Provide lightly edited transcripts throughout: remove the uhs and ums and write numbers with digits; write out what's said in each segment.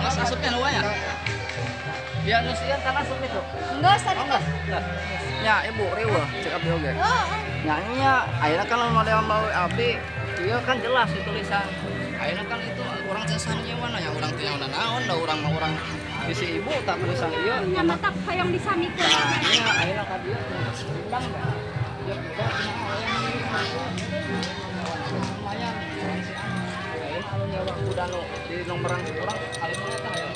Mas asupnya luaya. Ya nusian tanah asup itu. Enggak, tadi kan. Ya ibu riwa cek abdi oge. Nya ayeuna kan model mau abdi ieu kan jelas di tulisan. Ayeuna kan itu orang cesan ieu mana ya urang teh naon da urang bisi ibu tak tulisan ieu. Nya matak hayang disamikeun. Nya ayeuna ka dieu ulang da. Ya lumayan. Kalau nyawa kuda nu di nomorang urang kali mana tah ya.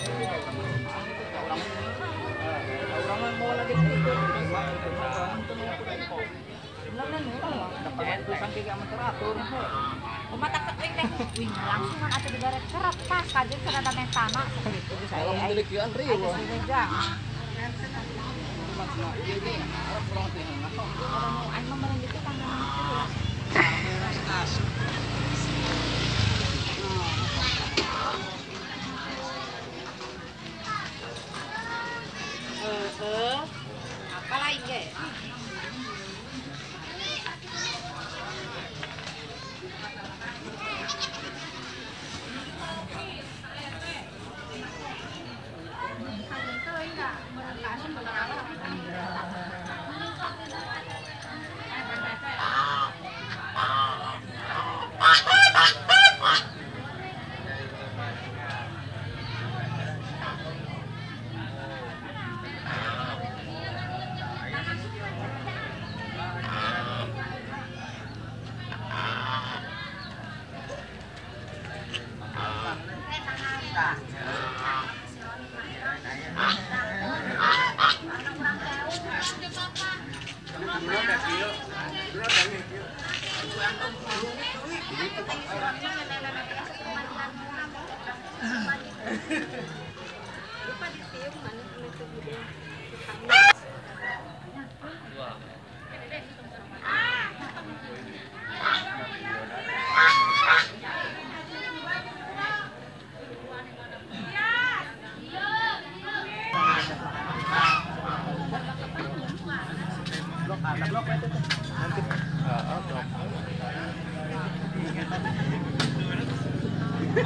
Orang mau lagi itu Umat tak wing teh wing langsung kan atuh digarek serat pas kajeun sarada mentana gitu saya. Kalau memilikian riwa. Aing mah meureun gitu tangganan apa lagi ya?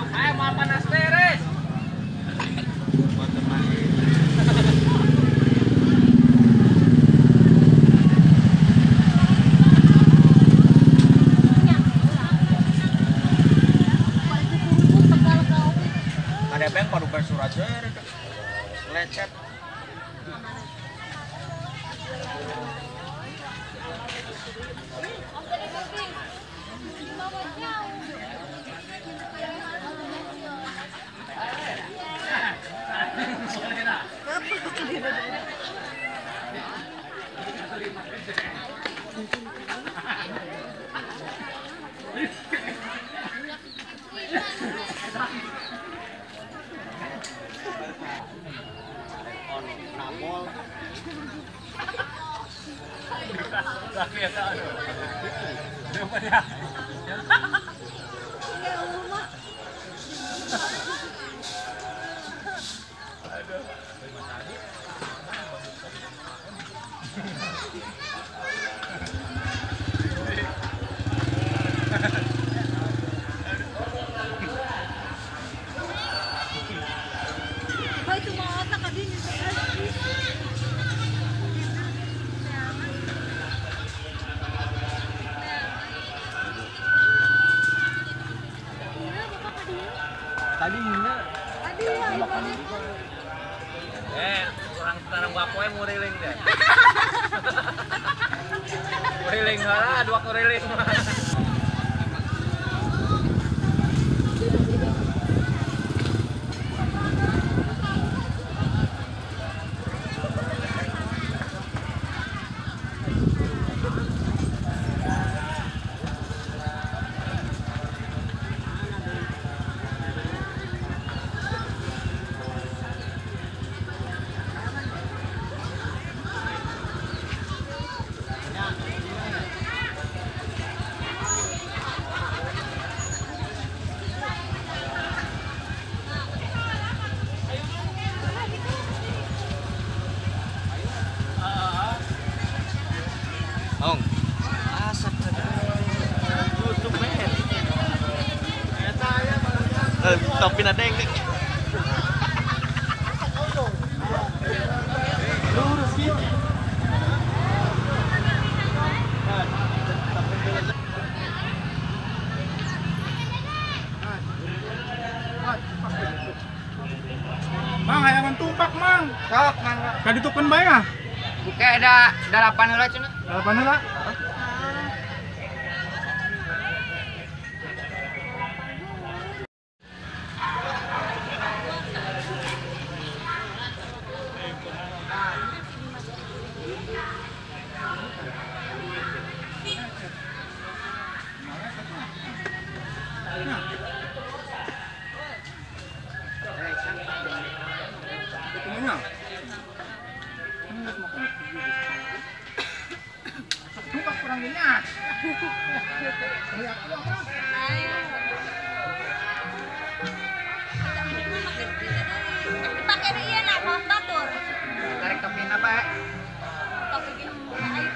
Ayo mau panas beres. nebeng baru bersurat lecet. Orang tanam bapoe mau riling deh. Riling lah, 2 riling mah. Ong. Asap YouTube men. Tapi ada yang lurus gitu. Mang, ayaman tupak, Mang. Sok, Mang. Kaditukeun bae ah. Buka ada 8 heula cenah. Dalapan heula. Tupak kurang niat. Pakai dia nak bawa batur. Tarik topin apa ya? Tapi dia ayo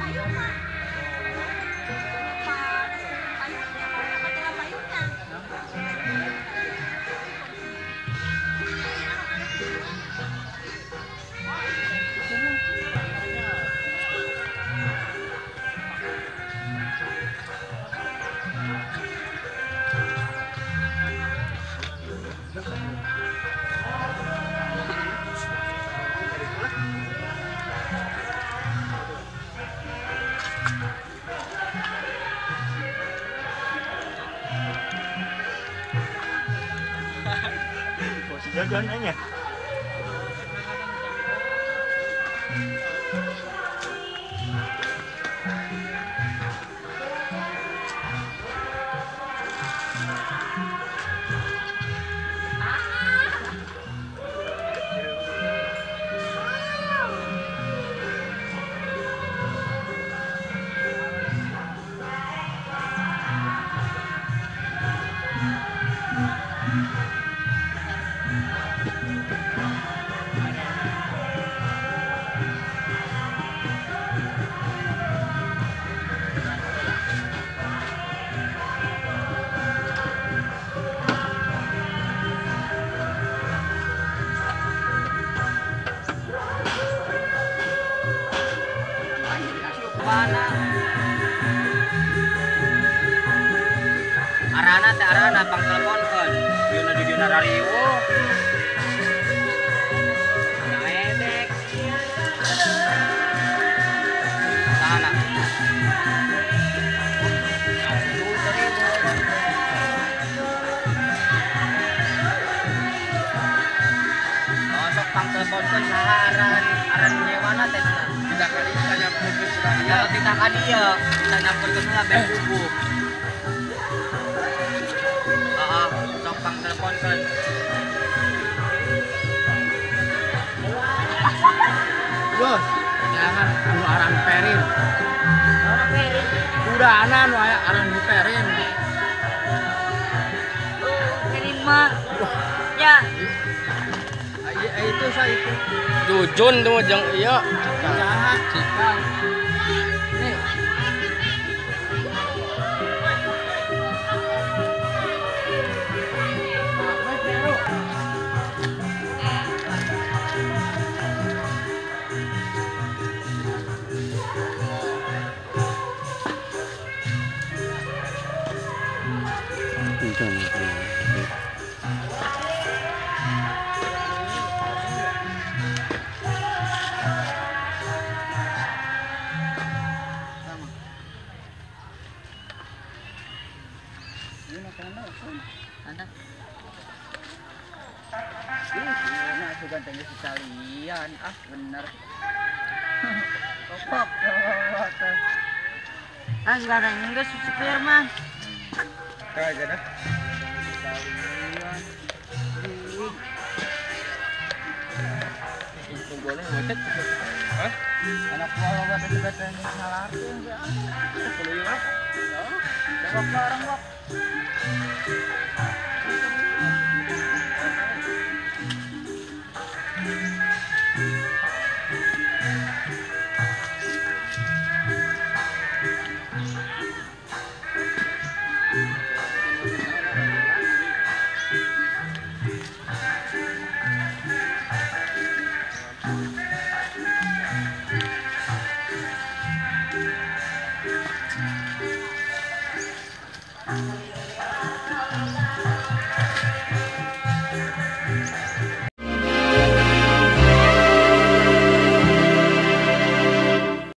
ayo mah. Jagaan aja. Mana? Arana teh arana pang teleponkeun. narariwo. Naedek. Sana. Masuk pang telepon aran nyewana teh. Tidak kali tanya mobil sudah Ya kita kan dia, kita nyamper ke sana ben subuh. Sok pang telepon kan. Bos, jangan anu aran perin. Orang Perin. Udah anan wae aran di perin. Perin mah. Ya, Itu saya itu. Jujun tuh jeung iya. Jahat. Cikal. Nih. Nah, itu gantengnya si Salian. Ah, bener. Kopok. ah sekarang enggak supir mah. Kayak aja dah. Salian. Itu boleh ngecek. Hah? Anak gua lo bete-bete ngalarin ya. Kuliah. Jawab orang gua.